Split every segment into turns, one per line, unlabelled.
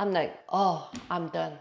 I'm like, oh, I'm done.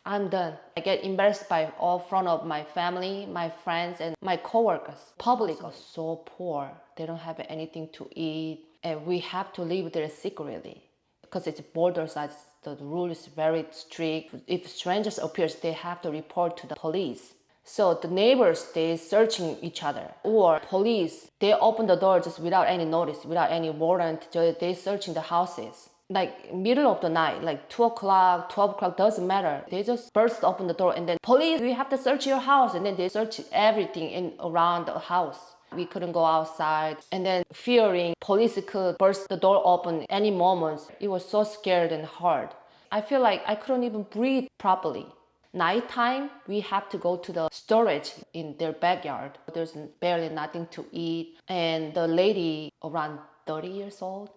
I'm done. I get embarrassed by all front of my family, my friends, and my coworkers. Public are so poor. They don't have anything to eat, and we have to live there secretly because it's border sides. The rule is very strict. If strangers appears, they have to report to the police. So the neighbors, they searching each other, or police, they open the door just without any notice, without any warrant. They searching the houses. Like middle of the night, like 2 o'clock, 12 o'clock, doesn't matter. They just burst open the door and then, police, we have to search your house. And then they search everything in around the house. We couldn't go outside. And then fearing police could burst the door open any moment. It was so scared and hard. I feel like I couldn't even breathe properly. Nighttime, we have to go to the storage in their backyard. There's barely nothing to eat. And the lady, around 30 years old,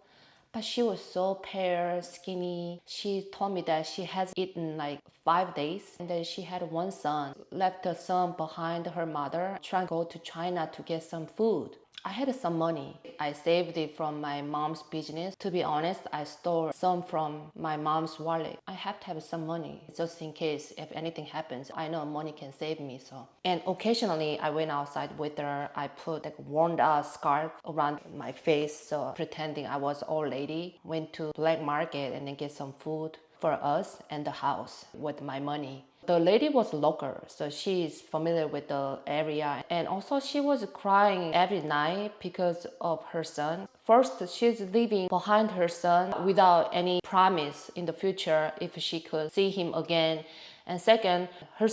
but she was so pale, skinny. She told me that she has eaten like 5 days, and then she had one son. Left the son behind her mother, trying to go to China to get some food. I had some money. I saved it from my mom's business. To be honest, I stole some from my mom's wallet. I have to have some money just in case if anything happens. I know money can save me. And occasionally I went outside with her. I put like worn out scarf around my face, so pretending I was old lady. Went to black market and then get some food for us and the house with my money. The lady was local, so she is familiar with the area. And also she was crying every night because of her son. First, she's leaving behind her son without any promise in the future if she could see him again. And second, her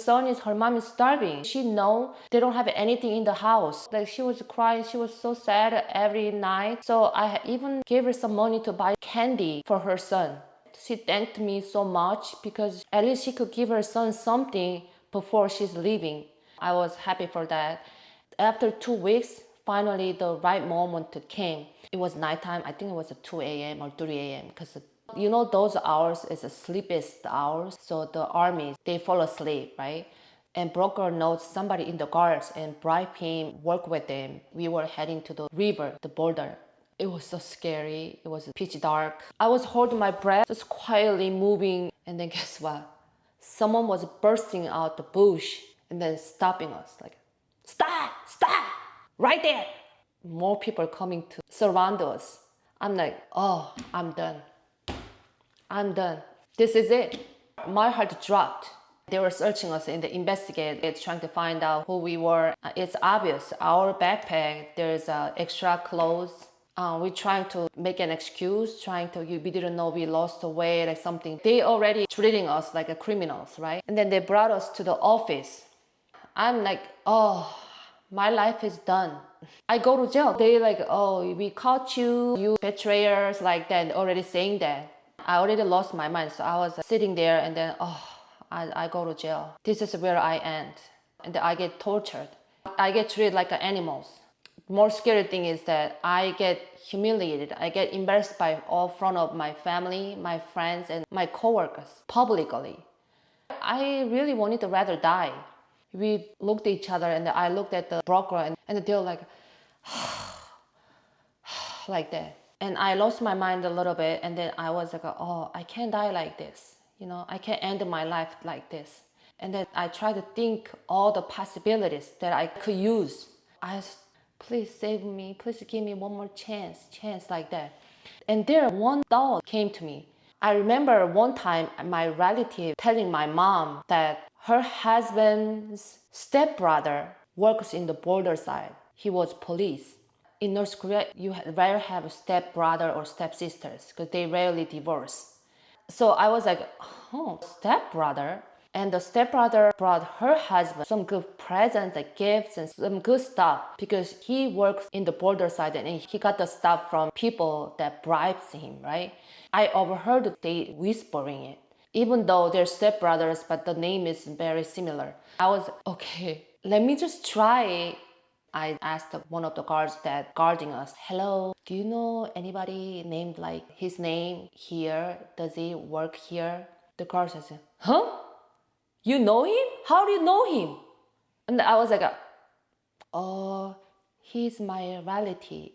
mom is starving. She know they don't have anything in the house. Like she was crying, she was so sad every night. So I even gave her some money to buy candy for her son. She thanked me so much because at least she could give her son something before she's leaving. I was happy for that. After 2 weeks, finally the right moment came. It was nighttime. I think it was 2 a.m. or 3 a.m. because you know those hours is the sleepiest hours. So the army, they fall asleep, right? And broker knows somebody in the guards and bribe him, work with them. We were heading to the river, the border. It was so scary. It was pitch dark. I was holding my breath, just quietly moving. And then guess what? Someone was bursting out the bush and then stopping us. Like, stop, stop, right there. More people coming to surround us. I'm like, oh, I'm done. I'm done. This is it. My heart dropped. They were searching us and they investigated, trying to find out who we were. It's obvious. Our backpack, there's extra clothes. We're trying to make an excuse, we didn't know we lost the way, like something. They already treating us like a criminals, right? And then they brought us to the office. I'm like, oh, my life is done. I go to jail. They like, oh, we caught you, you betrayers, like that, already saying that. I already lost my mind. So I was sitting there and then, oh, I go to jail. This is where I end. And I get tortured. I get treated like animals. More scary thing is that I get humiliated. I get embarrassed by all front of my family, my friends, and my coworkers publicly. I really wanted to rather die. We looked at each other and I looked at the broker and they were like, like that. And I lost my mind a little bit and then I was like, oh, I can't die like this. You know, I can't end my life like this. And then I tried to think all the possibilities that I could use. Please save me, please give me one more chance like that. And there one thought came to me. I remember one time my relative telling my mom that her husband's stepbrother works in the border side. He was police. In North Korea, you rarely have stepbrother or stepsisters because they rarely divorce. So I was like, oh, stepbrother? And the stepbrother brought her husband some good presents, like gifts and some good stuff because he works in the border side and he got the stuff from people that bribes him, right? I overheard they whispering it. Even though they're stepbrothers, but the name is very similar. I was, okay, let me just try. I asked one of the guards that guarding us, hello, do you know anybody named like his name here? Does he work here? The guard says, huh? You know him? How do you know him? And I was like, oh, he's my relative.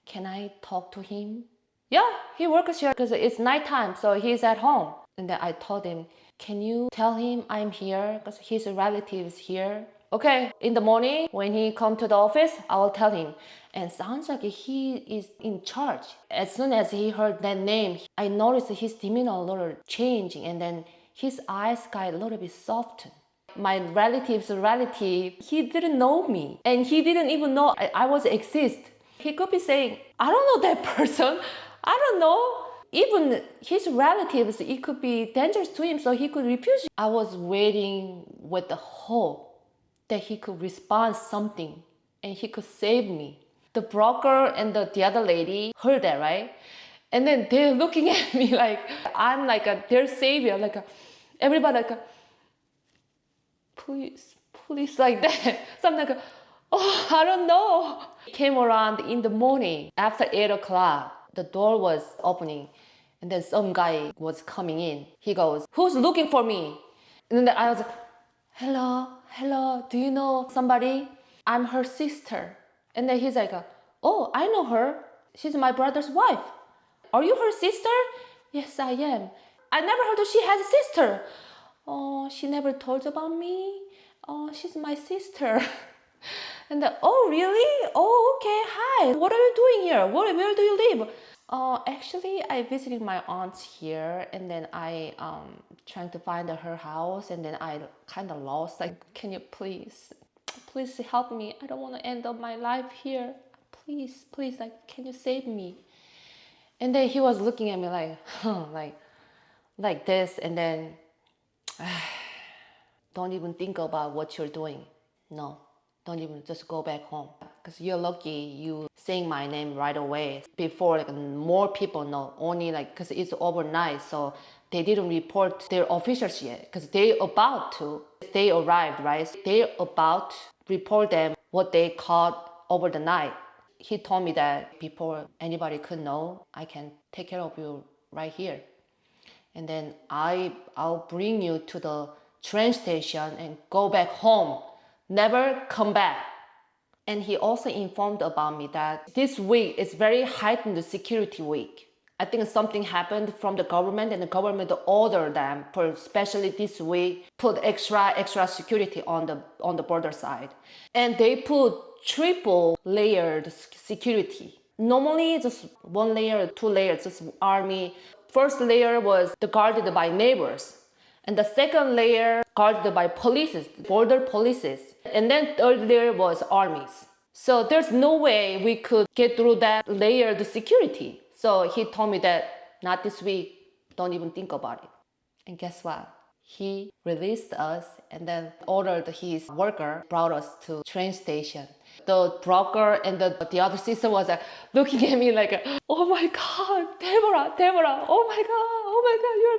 Can I talk to him? Yeah, he works here because it's nighttime, so he's at home. And then I told him, can you tell him I'm here because his relatives here? Okay, in the morning when he come to the office, I will tell him. And sounds like he is in charge. As soon as he heard that name, I noticed his demeanor a little changing, and then his eyes got a little bit softened. My relative's relative, he didn't know me, and he didn't even know I was exist. He could be saying, I don't know that person. I don't know. Even his relatives, it could be dangerous to him, so he could refuse. I was waiting with the hope that he could respond something and he could save me. The broker and the other lady heard that, right? And then they're looking at me like I'm like their savior, everybody please, please, like that. So I'm like, oh, I don't know. It came around in the morning after 8 o'clock. The door was opening and then some guy was coming in. He goes, who's looking for me? And then I was like, hello, do you know somebody? I'm her sister. And then he's like, oh, I know her. She's my brother's wife. Are you her sister? Yes, I am. I never heard that she has a sister. Oh, she never told about me. Oh, she's my sister. And then, oh, really? Oh, okay, hi. What are you doing here? Where do you live? Actually, I visited my aunt's here, and then I trying to find her house, and then I kind of lost. Like, can you please help me? I don't want to end up my life here. Please, like, can you save me? And then he was looking at me like, huh, like this, and then don't even think about what you're doing. No, don't even, just go back home. Because you're lucky you saying my name right away before like more people know. Only like, because it's overnight, so they didn't report their officials yet. Because they about to. They arrived, right? They about to report them what they caught over the night. He told me that before anybody could know, I can take care of you right here. And then I'll bring you to the train station and go back home. Never come back. And he also informed about me that this week is very heightened security week. I think something happened from the government, and the government ordered them for especially this week put extra security on the border side. And they put triple layered security. Normally just one layer, two layers, just army. First layer was guarded by neighbors. And the second layer guarded by police, border police. And then third layer was armies. So there's no way we could get through that layered security. So he told me that not this week, don't even think about it. And guess what? He released us and then ordered his worker, brought us to train station. The broker and the other sister was looking at me like, oh my God, Deborah, oh my God, you're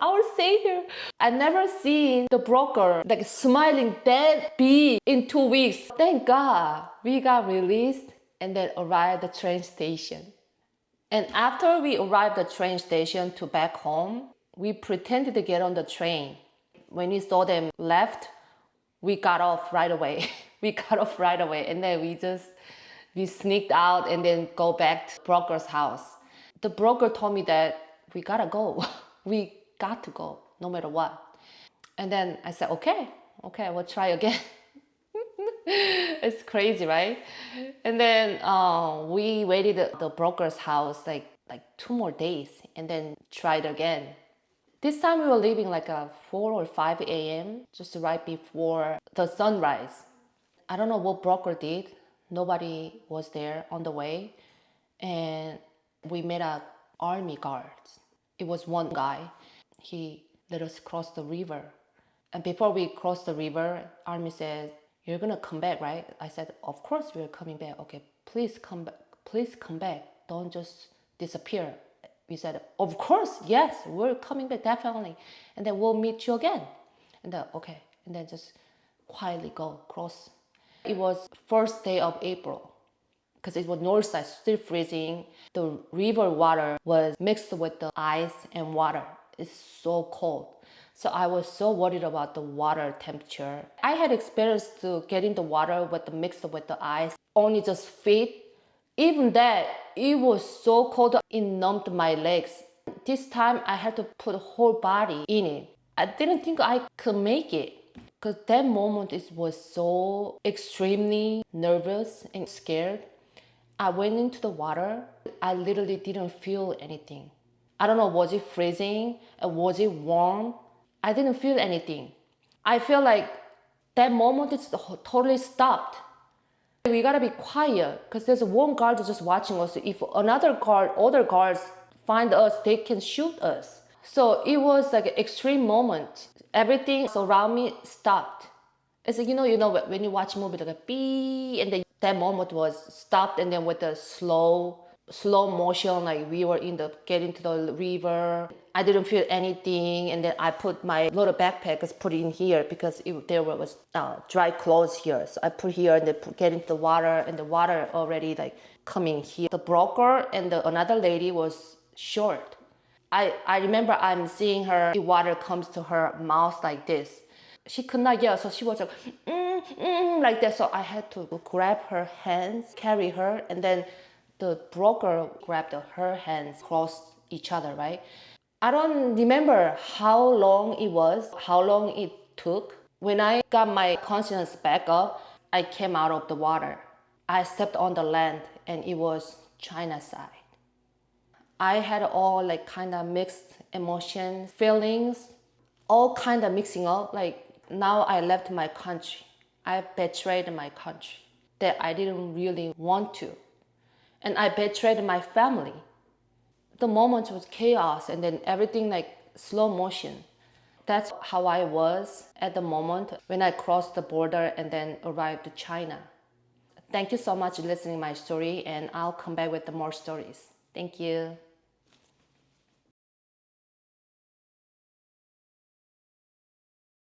our savior. I never seen the broker like smiling that big in 2 weeks. Thank God we got released and then arrived at the train station. And after we arrived at the train station to back home, we pretended to get on the train. When we saw them left, we got off right away. We got off right away, and then we sneaked out and then go back to broker's house. The broker told me that we gotta go. We got to go, no matter what. And then I said, okay, we'll try again. It's crazy, right? And then we waited at the broker's house like 2 more days and then tried again. This time we were leaving like 4 or 5 a.m. just right before the sunrise. I don't know what broker did. Nobody was there on the way. And we met up army guards. It was one guy. He let us cross the river. And before we crossed the river, army said, you're gonna come back, right? I said, of course we're coming back. Okay, please come back. Please come back. Don't just disappear. We said, of course, yes, we're coming back, definitely. And then we'll meet you again. And then, okay. And then just quietly go cross. It was first day of April because it was north side, still freezing. The river water was mixed with the ice and water. It's so cold. So I was so worried about the water temperature. I had experience to get in the water with the mixed with the ice, only just feet Even that, it was so cold, it numbed my legs. This time I had to put whole body in it. I didn't think I could make it. Because that moment it was so extremely nervous and scared. I went into the water. I literally didn't feel anything. I don't know, was it freezing? Was it warm? I didn't feel anything. I feel like that moment it's totally stopped. We gotta be quiet because there's one guard just watching us. If another guard, other guards find us, they can shoot us. So it was like an extreme moment. Everything around me stopped. It's like, when you watch a movie like a bee, and then that moment was stopped, and then with the slow motion, like we were getting to the river. I didn't feel anything, and then I put my little backpack, put it in here because there was dry clothes here. So I put here and then get into the water, and the water already like coming here. The broker and another lady was short. I remember I'm seeing her, the water comes to her mouth like this. She could not yell, so she was like, like that. So I had to grab her hands, carry her, and then the broker grabbed her hands, crossed each other, right? I don't remember how long it was, how long it took. When I got my consciousness back up, I came out of the water. I stepped on the land, and it was China side. I had all like kind of mixed emotions, feelings, all kind of mixing up. Like now I left my country. I betrayed my country that I didn't really want to. And I betrayed my family. The moment was chaos and then everything like slow motion. That's how I was at the moment when I crossed the border and then arrived to China. Thank you so much for listening to my story, and I'll come back with more stories. Thank you.